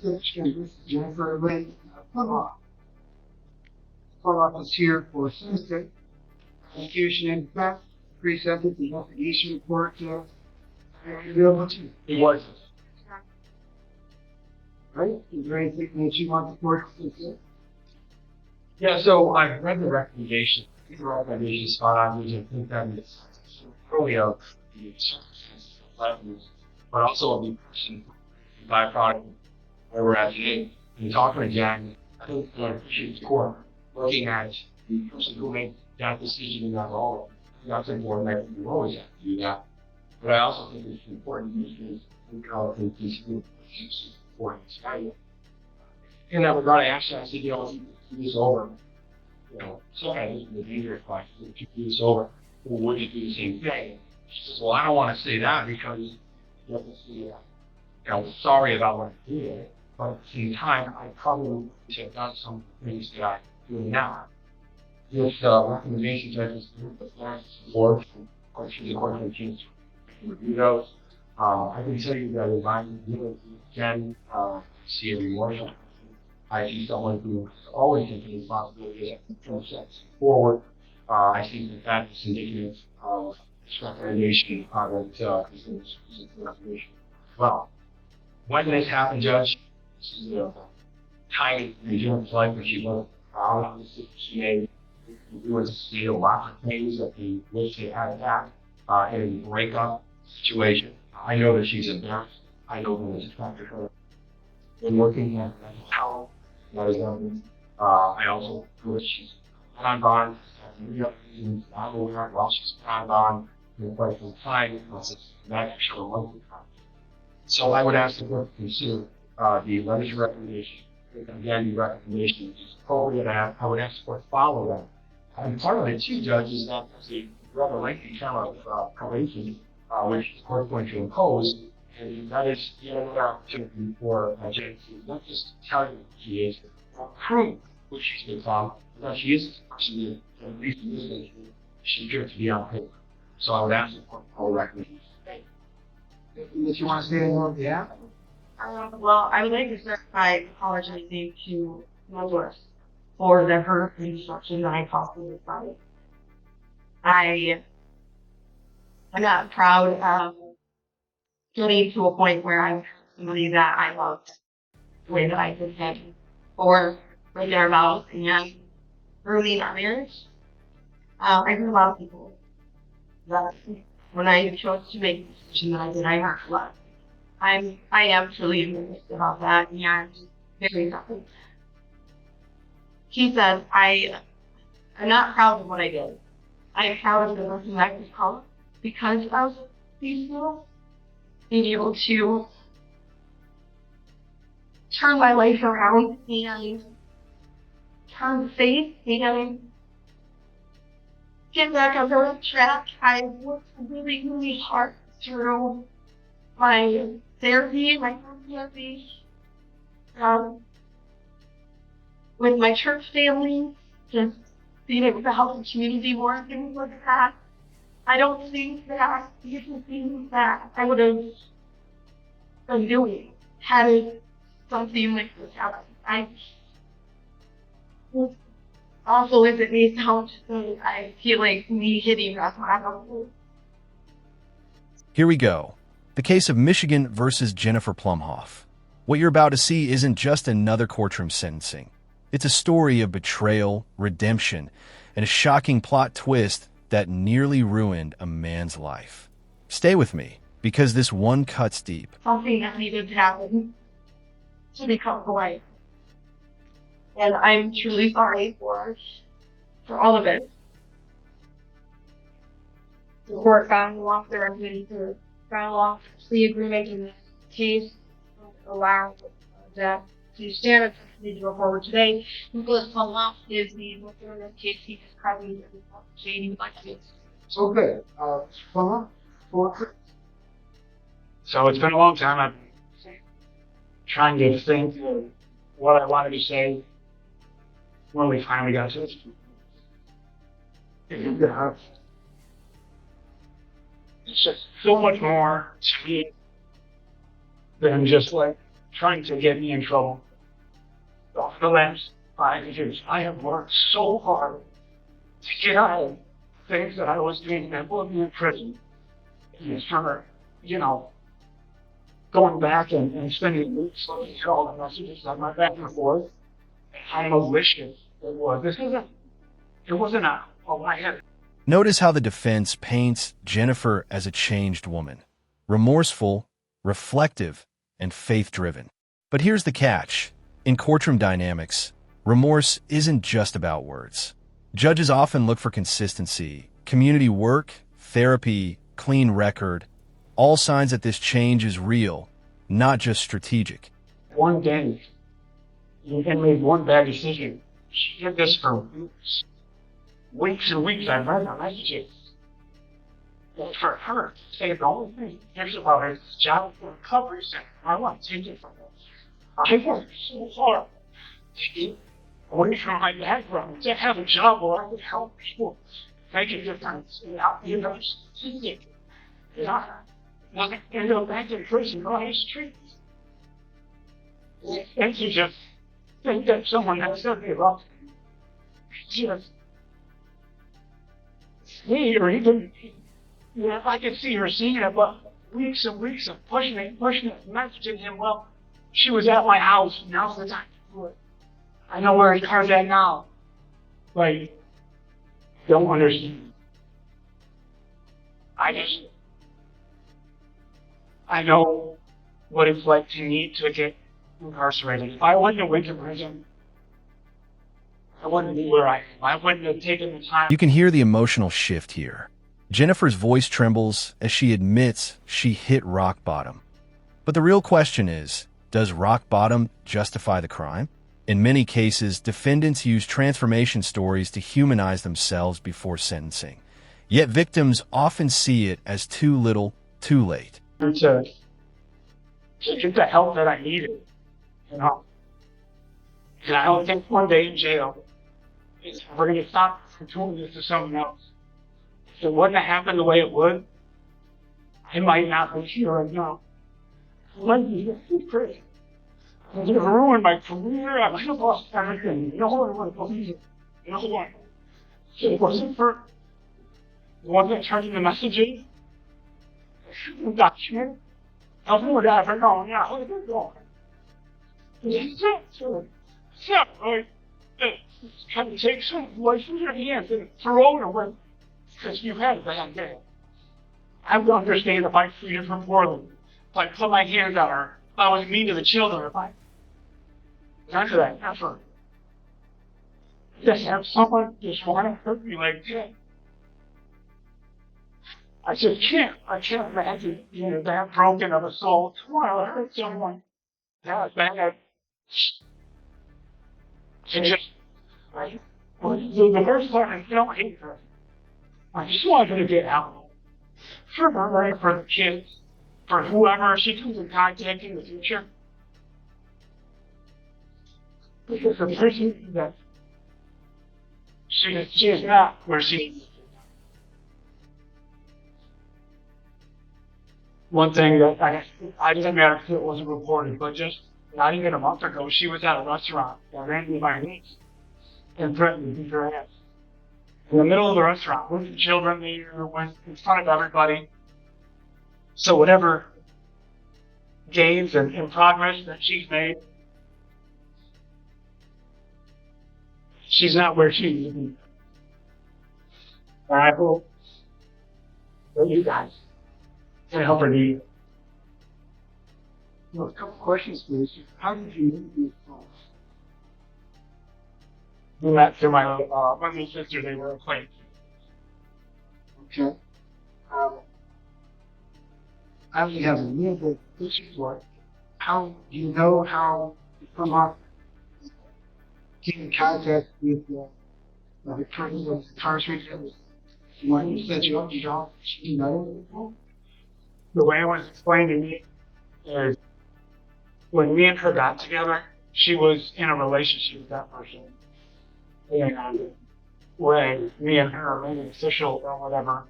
Jennifer Lynn Plumhoff. Plumhoff is here for Tuesday. Execution and theft, pre-sentence investigation report. Available to you. What? Right? Is there anything that you want the court to do? Yeah, so I've read the recommendation. I think the recommendation is spot on. I think that it's really of the circumstances of life, but also of the person, byproduct, where we're at today. And talking again, I think I appreciate the court looking at the person who made that decision in that role. That's important that you always have to do that. But I also think it's important to consider for this guy. In that regard, I asked him, I said, you know, if you do this over, you know, sometimes it's a dangerous question. If you do this over, well, would you do the same thing? She says, well, I don't want to say that because you have to see, you know, sorry about what I did, but at the same time, I probably should have done some things that I'm doing now. This recommendation judges the board, questions, according to review those. I can tell you that if I'm dealing again, see every morning, I see someone who is always taking responsibility for steps forward. I think that that is indicative of this recommendation that is recommendation. Well, when this happened, Judge, this is a time in Jennifer's life when she was proud of the decision she made. We would see a lot of things that we wish they had back in a breakup situation. I know that she's embarrassed. I know that it's affected her. In working at mental health, that is something. I also feel that she's on bond. Many other reasons I'm aware of while she's on bond for quite some time. That actually a monthly time. So I would ask the court to consider the letters of recommendation. Again, the recommendation is appropriate. I would ask the court to follow that. And part of it too, Judge, is that there's a rather lengthy term of probation, which the court is going to impose, and that is yet another opportunity for Jen to not just tell you who she is, but prove who she's been from, that she is a person that at least in this case, she appears to be on paper. So I would ask the court to follow recommendations. Unless you want to say anything on behalf? Well, I would like to start by apologizing to Melissa for the hurt and destruction that I caused in this body. I'm not proud of getting to a point where I'm somebody that I loved the way that I did him, or right there about and early in our marriage. I heard a lot of people that when I chose to make the decision that I did, I hurt a lot. I am truly embarrassed about that, and I'm very happy. He said, I'm not proud of what I did. I'm proud of the person that I become because I was peaceful, being able to turn my life around and turn the faith and get back on the track. I worked really, really hard through my therapy, my therapy, with my church family, just being able to help the community more, things like that. I don't think that these are things that I would have been doing had something like this happened. I also, if it may sound, I feel like me hitting that's what I don't do. Here we go. The case of Michigan versus Jennifer Plumhoff. What you're about to see isn't just another courtroom sentencing. It's a story of betrayal, redemption, and a shocking plot twist that nearly ruined a man's life. Stay with me, because this one cuts deep. Something that needed to happen to become polite. And I'm truly sorry for all of it. The court found off the recommendation found off plea agreement in this case allow that to stand and need to go forward today. Nicholas Plumhoff is the victim in this case. He is present and Jane would like to be. Okay. Plumhoff, So it's been a long time. I've been trying to think of what I wanted to say when we finally got to it. It's just so much more to me than just like trying to get me in trouble. For the last 5 years, I have worked so hard to get out of things that I was doing that put me in prison. And for, going back and spending weeks looking at all the messages on my back and forth, and how malicious it was. It wasn't a lie. Notice how the defense paints Jennifer as a changed woman, remorseful, reflective, and faith-driven. But here's the catch. In courtroom dynamics, remorse isn't just about words. Judges often look for consistency, community work, therapy, clean record, all signs that this change is real, not just strategic. One day, you made one bad decision. She did this for weeks. Weeks and weeks, I read the messages. And for her to say the only thing here's about her job recovery center, I want to take it from her. I worked so hard to get away from my background, to have a job where I could help people make a difference and help you know, strategic. And I wasn't end up back in prison on the streets. And you just think that someone has done me wrong. Just see her, even if I could see her seeing it, but weeks and weeks of pushing it, messaging him, well, she was at my house, now's the time to do it. I know where his car's at now. Like, don't understand. I know what it's like to need to get incarcerated. If I wouldn't went to prison, I wouldn't be where I am. I wouldn't have taken the time. You can hear the emotional shift here. Jennifer's voice trembles as she admits she hit rock bottom. But the real question is, does rock bottom justify the crime? In many cases, defendants use transformation stories to humanize themselves before sentencing. Yet victims often see it as too little, too late. To get the help that I needed, And I don't think one day in jail we're going to stop from doing this to someone else. If it wouldn't have happened the way it would, I might not be here right now. I might be in prison. I would have ruined my career. I might have lost everything. No one would believe it. No one. If it wasn't for the one that turned in the messages, I shouldn't have got here. Nothing would have ever known. Yeah, I would have been gone. It's not right. It's kind of take some life in your hands and throw it away because you had a bad day. I would understand if I freed her from Portland, if I put my hands on her, if I was mean to the children, if I none of that effort. To have someone just want to hurt me like that. I just can't. I can't imagine being that broken of a soul to want to hurt someone that bad. And just, the first part, I don't hate her. I just want her to get out. For her, for the kids, for whoever she comes in contact in the future. Because the person that she is not where she needs to be. One thing that I didn't matter if it wasn't reported, but just not even a month ago, she was at a restaurant that ran me my niece and threatened to beat her ass. In the middle of the restaurant, with the children there, went in front of everybody. So whatever gains and progress that she's made, she's not where she needs to be. And I hope that you guys can help her need. Well, a couple questions, please. How did you meet these folks? We met through my little sister. They were acquaintances. Okay. I only have a little bit of issues for it. How do you know how Plumhoff get in contact with the person who was incarcerated? When you said you don't know? The way it was explained to me is when me and her got together, she was in a relationship with that person. And when me and her made it official or whatever,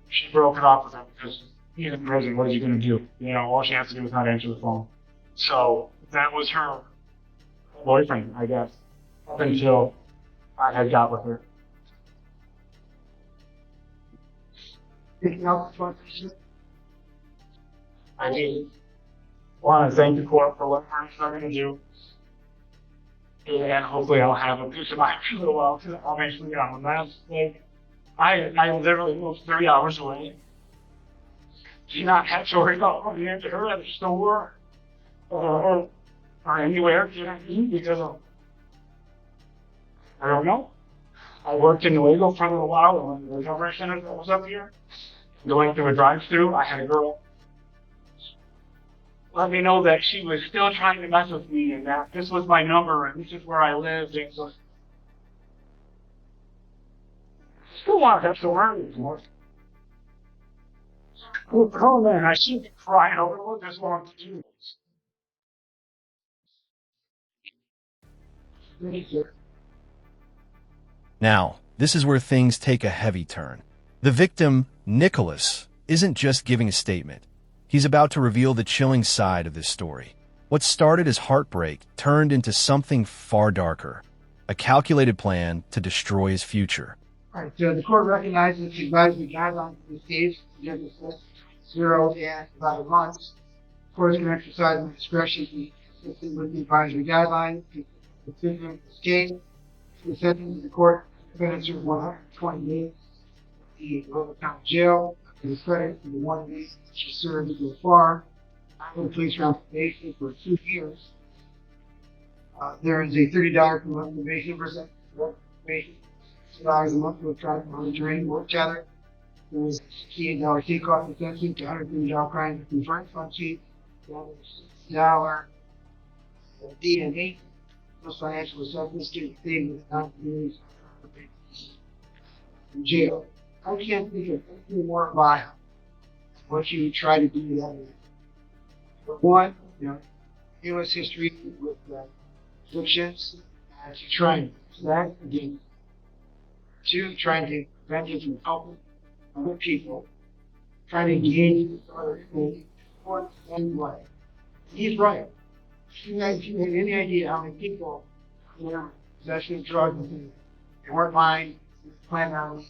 she broke it off with him because he's in prison. What is he going to do? You know, all she has to do is not answer the phone. So that was her boyfriend, I guess, up until I had got with her. Anything else you want to say? I mean, want to thank the court for what I'm going to do. And hopefully I'll have a peace of mind for a little while, because obviously I'm a mess. Like, I literally moved 3 hours away. Do not have to worry about running into her at the store or anywhere, you know what I mean? Because I don't know. I worked in Nuevo for a little while when the recovery center that was up here. Going through a drive-thru, I had a girl let me know that she was still trying to mess with me and that this was my number and this is where I lived. And so, I still want to have to learn this more. Oh man, I should be crying over what this long to do this. Now, this is where things take a heavy turn. The victim, Nicholas, isn't just giving a statement. He's about to reveal the chilling side of this story. What started as heartbreak turned into something far darker, a calculated plan to destroy his future. All right, so the court recognizes the advisory guidelines in this case, judges list 0 and 11 months. The court can exercise the discretion to be consistent with the advisory guidelines. Consistent with this case, the sentence of the court defendants serve 120 days in the local county jail. Is credit for the 1 day she served so far. I'm police around probation for 2 years. There is a $30 per month probation versus probation. $2 a month for traffic monitoring work-together. There is a $68 takeoff assessment to $130 crime and conference fund sheet. $60 DNA. Plus financial assessments get paid with 9 years in jail. I can't think of anything more vile what you try to do that way. But one, U.S. history with addictions, and to try and that again. 2, trying to prevent you from helping other people, trying to engage with other people, and what. He's right. If you had any idea how many people were possession of drugs, they weren't mine, plan on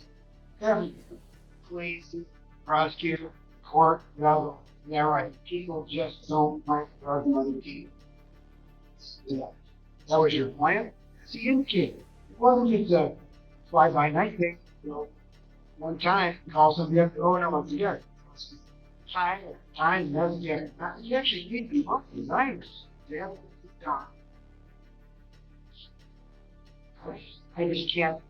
police, prosecutor, court, no, they're right. People just don't like drugs and other people. Yeah. That was your plan? It's indicated. It wasn't just a fly-by-night thing. One time, call somebody up, oh no, I'm together. Time doesn't get it. You actually need to look at designers. They have to done. I just can't.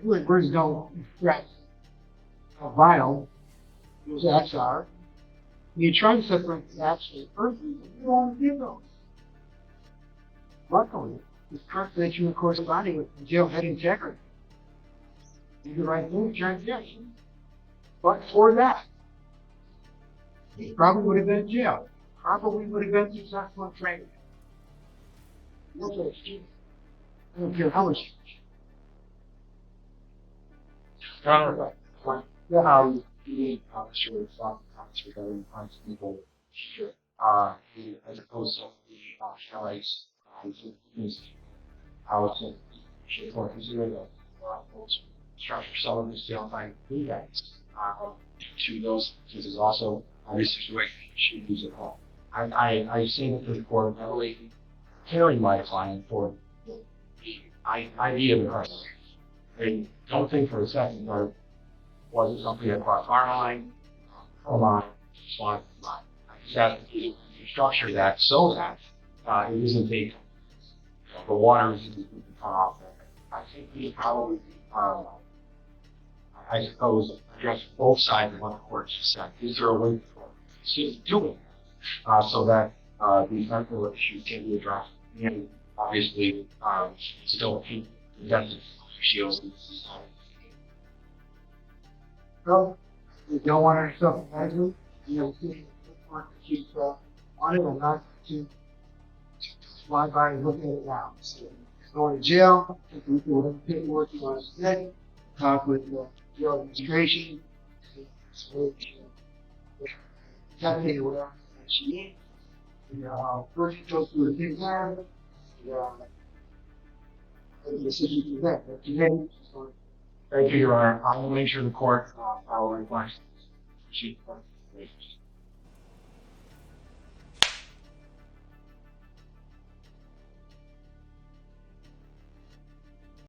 Words don't express how vile those acts are. You try to separate the acts from the person, but you don't want to do those. Luckily, this person that you were corresponding with in jail had integrity. Did the right thing, transaction. But for that, he probably would have been in jail. Probably would have been successful in training. That's what it's. I don't care how much. You need sure comments regarding crimes people as opposed to the highlights how it's should more consider the structure some of this jail time guys to those cases also this situation should use it all. I say that to the court not only carrying my client for the idea of incarceration. I don't think for a second that was it something that crossed our mind, or mine, that you structure that so that it isn't the water isn't cut off. I think we probably, I suppose, address both sides of what the court just said. Is there a way for to do it so that these mental issues can be addressed and obviously still keep the justice shields in society? So, you don't want yourself to imagine, see the keep on it and not to fly by and look at it now. So, going to jail, take a look at whatever paperwork you want to submit, talk with the jail administration, whatever that she needs, First you go through the thing there, the decision from there. But today, Thank you, Your Honor. I will make sure the court, I will request.